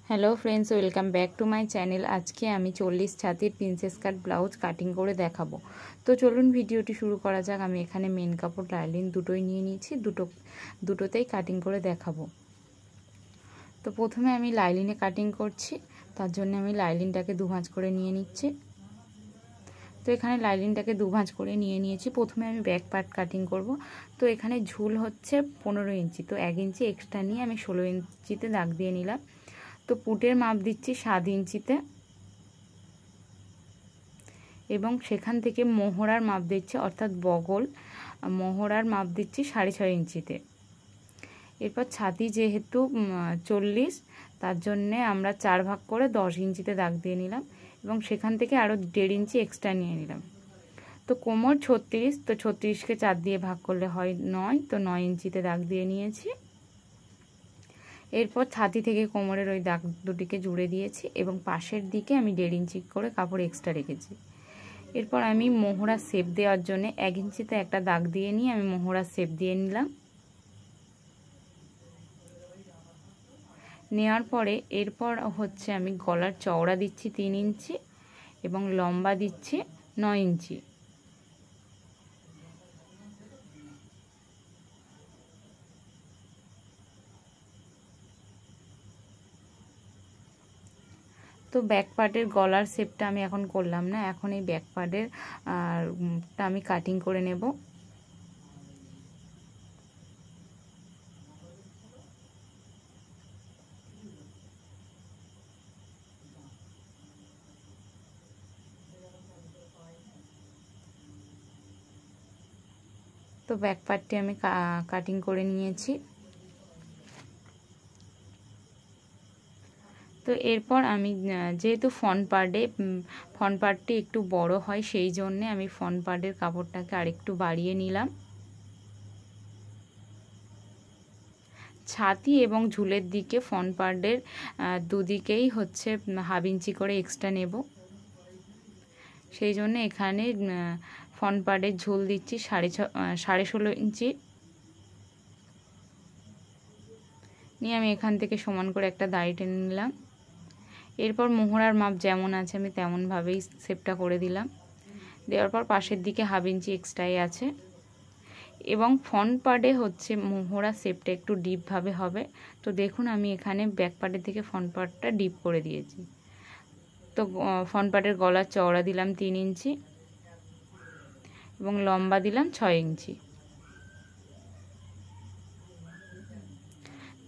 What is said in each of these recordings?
Hello friends, welcome back to my channel. আজকে আমি 40 ছাতির princess কাট blouse cutting করে দেখাবো। তো চলুন ভিডিওটি শুরু করা যাক। আমি এখানে মেন কাপড় লাইলিন দুটোই নিয়ে নিয়েছি, দুটোতেই কাটিং করে দেখাবো। তো প্রথমে আমি লাইলিনে কাটিং করছি, তার জন্য আমি লাইলিনটাকে দুভাঁজ করে নিয়ে নিচ্ছি। তো এখানে লাইলিনটাকে দুভাঁজ করে নিয়ে নিয়েছি। প্রথমে আমি ব্যাক পার্ট কাটিং করব। তো এখানে ঝুল হচ্ছে 15 ইঞ্চি, তো 1 ইঞ্চি এক্সট্রা নিয়ে আমি 16 ইঞ্চিতে দাগ দিয়ে নিলাম। তো পুটের মাপ দিচ্ছি 7 ইঞ্চিতে এবং সেখান থেকে মোহরার মাপ দিচ্ছি, অর্থাৎ বগল মোহরার মাপ দিচ্ছি 6.5 ইঞ্চিতে। এরপর ছাতি যেহেতু 40, তার জন্যে আমরা 4 ভাগ করে 10 ইঞ্চিতে দাগ দিয়ে নিলাম এবং সেখান থেকে আরও 1.5 ইঞ্চি এক্সট্রা নিয়ে নিলাম। তো কোমর 36, তো 36কে 4 দিয়ে ভাগ করলে হয় 9, তো 9 ইঞ্চিতে দাগ দিয়ে নিয়েছি। এরপর ছাতি থেকে কোমরের ওই দাগ দুটিকে জুড়ে দিয়েছি এবং পাশের দিকে আমি 1.5 ইঞ্চি করে কাপড় এক্সট্রা রেখেছি। এরপর আমি মোহরা শেপ দেওয়ার জন্য 1 ইঞ্চিতে একটা দাগ দিয়ে নিয়ে আমি মোহরা শেপ দিয়ে নিলাম। নেওয়ার পরে এরপর হচ্ছে আমি গলার চওড়া দিচ্ছি 3 ইঞ্চি এবং লম্বা দিচ্ছি 9 ইঞ্চি। তো ব্যাক পার্টের গলার শেপটা আমি এখন করলাম না, এখন এই ব্যাক পার্টের আমি কাটিং করে নেব। তো ব্যাক পার্টটি আমি কাটিং করে নিয়েছি। তো এরপর আমি যেহেতু ফ্রন্ট পার্টটি একটু বড় হয়, সেই জন্যে আমি ফ্রন্ট পার্টের কাপড়টাকে আরেকটু বাড়িয়ে নিলাম। ছাতি এবং ঝুলের দিকে ফ্রন্ট পার্টের দুদিকেই হচ্ছে 1/2 ইঞ্চি করে এক্সট্রা নেব। সেই জন্য এখানে ফ্রন্ট পার্টের ঝুল দিচ্ছি 16.5 ইঞ্চি নিয়ে আমি এখান থেকে সমান করে একটা দাড়ি টেনে নিলাম। এরপর মোহরার মাপ যেমন আছে আমি তেমনভাবেই শেপটা করে দিলাম। দেওয়ার পর পাশের দিকে 1/2 ইঞ্চি এক্সট্রাই আছে এবং ফ্রন্ট পার্টে হচ্ছে মোহরা শেপটা একটু ডিপভাবে হবে। তো দেখুন আমি এখানে ব্যাক পার্টের থেকে ফ্রন্ট পার্টটা ডিপ করে দিয়েছি। তো ফ্রন্ট পার্টের গলার চওড়া দিলাম 3 ইঞ্চি এবং লম্বা দিলাম 6 ইঞ্চি।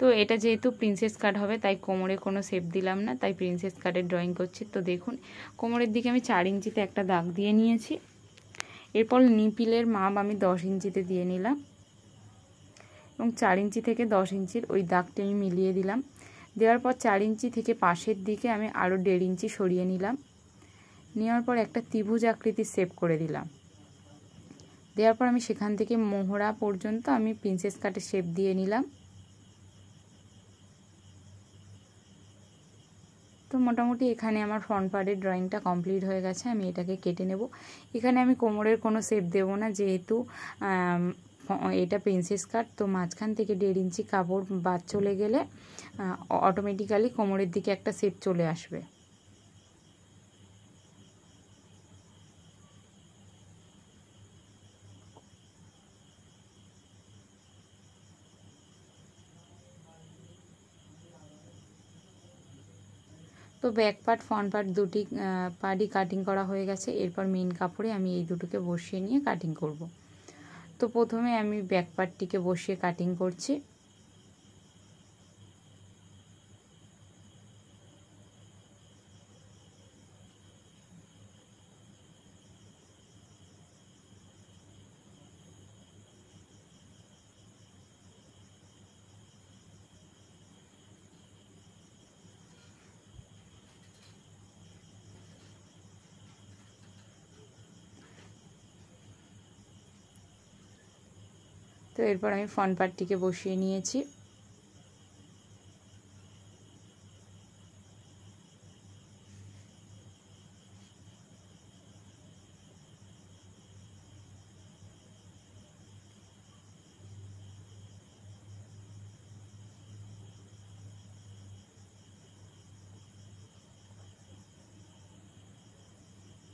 তো এটা যেহেতু প্রিন্সেস কাট হবে তাই কোমরে কোনো শেপ দিলাম না, তাই প্রিন্সেস কাটের ড্রয়িং করছি। তো দেখুন কোমরের দিকে আমি 4 ইঞ্চিতে একটা দাগ দিয়ে নিয়েছি। এরপর নিপিলের মাপ আমি 10 ইঞ্চিতে দিয়ে নিলাম এবং 4 ইঞ্চি থেকে 10 ইঞ্চির ওই দাগটি আমি মিলিয়ে দিলাম। দেওয়ার পর 4 ইঞ্চি থেকে পাশের দিকে আমি আরও 1.5 ইঞ্চি সরিয়ে নিলাম। নেওয়ার পর একটা ত্রিভুজ আকৃতির শেপ করে দিলাম। দেওয়ার পর আমি সেখান থেকে মোহরা পর্যন্ত আমি প্রিন্সেস কাটের শেপ দিয়ে নিলাম। তো মোটামুটি এখানে আমার ফ্রন্ট পার্টের ড্রয়িংটা কমপ্লিট হয়ে গেছে। আমি এটাকে কেটে নেব। এখানে আমি কোমরের কোনো শেপ দেব না, যেহেতু এটা প্রিন্সেস কাট। তো মাঝখান থেকে 1.5 ইঞ্চি কাপড় বাদ চলে গেলে অটোমেটিক্যালি কোমরের দিকে একটা শেপ চলে আসবে। তো ব্যাক পার্ট ফ্রন্ট পার্ট দুটি পার্টই কাটিং করা হয়ে গেছে। এরপর মেন কাপড়ে আমি এই দুটোকে বসিয়ে নিয়ে কাটিং করব। তো প্রথমে আমি ব্যাক পার্টটিকে বসিয়ে কাটিং করছি। তো এরপর আমি ফ্রন্ট পার্টটিকে বসিয়ে নিয়েছি।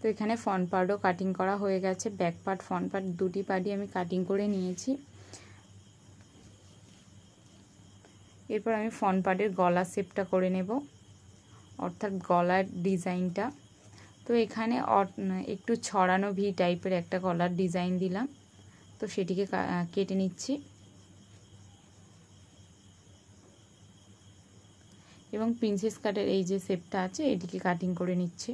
তো এখানে ফ্রন্ট পার্টও কাটিং করা হয়ে গেছে, ব্যাক পার্ট ফ্রন্ট পার্ট দুটি পার্টই আমি কাটিং করে নিয়েছি। এরপর আমি ফ্রন্ট পার্টের গলা শেপটা করে নেব, অর্থাৎ গলার ডিজাইনটা। তো এখানে একটু ছড়ানো ভি টাইপের একটা গলার ডিজাইন দিলাম, তো সেটিকে কেটে নিচ্ছি এবং প্রিন্সেস কাটের এই যে শেপটা আছে এটিকে কাটিং করে নিচ্ছি।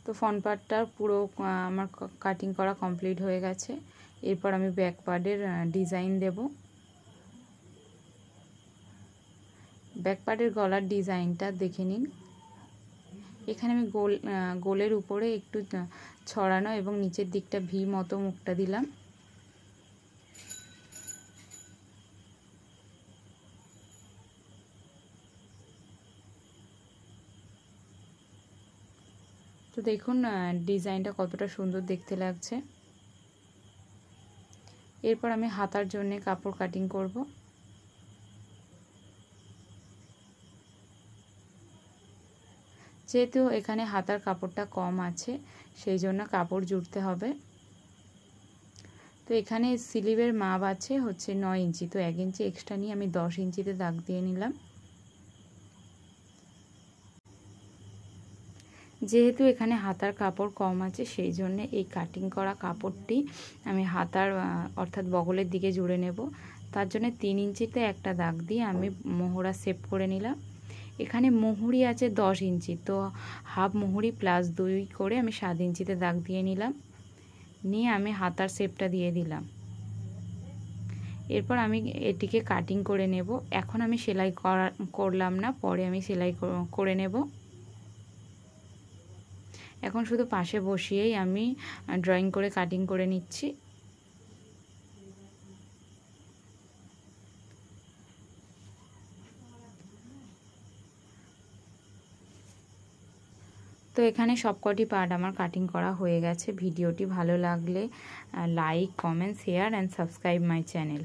তো ফ্রন্ট পার্টটার পুরো আমার কাটিং করা কমপ্লিট হয়ে গেছে। এরপর আমি ব্যাক পার্টের ডিজাইন দেব। ব্যাক পার্টের গলার ডিজাইনটা দেখে নিন। এখানে আমি গোলের উপরে একটু ছড়ানো এবং নিচের দিকটা ভি মতো মুখটা দিলাম। তো দেখুন ডিজাইনটা কতটা সুন্দর দেখতে লাগছে। এরপর আমি হাতার জন্য কাপড় কাটিং করব। যেহেতু এখানে হাতার কাপড়টা কম আছে সেই জন্য কাপড় জুড়তে হবে। তো এখানে স্লিভের মাপ আছে হচ্ছে 9 ইঞ্চি, তো 1 ইঞ্চি এক্সট্রা নিয়ে আমি 10 ইঞ্চিতে দাগ দিয়ে নিলাম। যেহেতু এখানে হাতার কাপড় কম আছে সেই জন্য এই কাটিং করা কাপড়টি আমি হাতার অর্থাৎ বগলের দিকে জুড়ে নেব। তার জন্য 3 ইঞ্চিতে একটা দাগ দিয়ে আমি মোহরা শেপ করে নিলাম। এখানে মুহুরি আছে 10 ইঞ্চি, তো হাফ মুহুরি প্লাস 2 করে আমি 7 ইঞ্চিতে দাগ দিয়ে নিলাম। নিয়ে আমি হাতার শেপটা দিয়ে দিলাম। এরপর আমি এটিকে কাটিং করে নেব। এখন আমি সেলাই করলাম না, পরে আমি সেলাই করে নেব। এখন শুধু পাশে বসিয়েই আমি ড্রয়িং করে কাটিং করে নিচ্ছি। তো এখানে সবকটি পার্ট আমার কাটিং করা হয়ে গেছে। ভিডিওটি ভালো লাগলে like, comment, share and subscribe my channel.